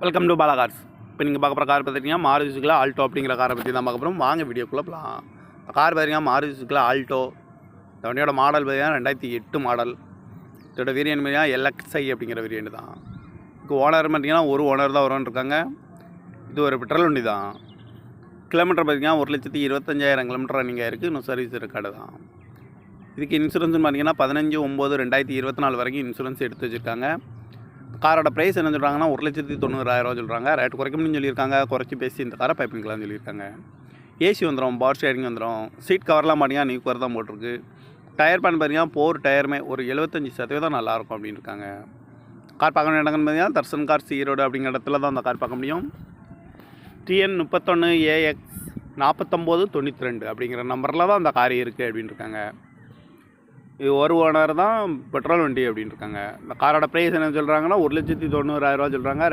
Welcome to Bala cars. இப்போ நீங்கள் பார்க்க போகிற கார் பார்த்துட்டிங்கன்னா மாருதி சுசுகி ஆல்டோ அப்படிங்கிற காரை பற்றி தான் பார்க்க போகிறோம். வாங்க வீடியோக்குள்ளே போகலாம். கார் பார்த்தீங்கன்னா மாருதி சுசுகி ஆல்டோ. இந்த வண்டியோட மாடல் பார்த்தீங்கன்னா 2008 மாடல். இதோட வேரியன்ட் பார்த்தீங்கன்னா LXi அப்படிங்கிற வேரியன்ட் தான். இதுக்கு ஓனர் பார்த்தீங்கன்னா ஒரு ஓனர் தான் வரும்னு இருக்காங்க. இது ஒரு பெட்ரோல் வண்டி தான். கிலோமீட்டர் பார்த்தீங்கன்னா 1,25,000 கிலோமீட்டர் ரன்னிங் ஆயிருக்கு. இன்னும் சர்வீஸ் ரெக்கார்டு தான். இதுக்கு இன்சூரன்ஸ்னு பார்த்தீங்கன்னா 15/9/2024 வரைக்கும் இன்சூரன்ஸ் எடுத்து வச்சுருக்காங்க. காரோட ப்ரைஸ் என்ன சொல்கிறாங்கன்னா 1,90,000 சொல்கிறாங்க. ரேட் குறைக்கணும்னு சொல்லியிருக்காங்க. குறைச்சி பேசி இந்த காரை பைப்பிங்கலாம்னு சொல்லியிருக்காங்க. ஏசி வந்துடும், பவர் ஸ்டேரிங் வந்துடும். சீட் கவர்லாம் பார்த்தீங்கன்னா நியூ கவர் தான் போட்டிருக்கு. டயர் பேன் பார்த்தீங்கன்னா 4 டயருமே ஒரு 75% நல்லாயிருக்கும் அப்படின்னு இருக்காங்க. கார் பார்க்க வேண்டிய இடங்கள்னு பார்த்தீங்கன்னா தர்சன் கார் ஈரோடு அப்படிங்கிற இடத்துல தான் அந்த கார் பார்க்க முடியும். TN 31AX 4992 அப்படிங்கிற நம்பரில் தான் அந்த கார் இருக்குது அப்படின்னு இருக்காங்க. இது ஒரு ஓனர் தான், பெட்ரோல் வண்டி அப்படின்னு இருக்காங்க. இந்த காரோட ப்ரைஸ் என்ன சொல்கிறாங்கன்னா 1,90,000 சொல்கிறாங்க.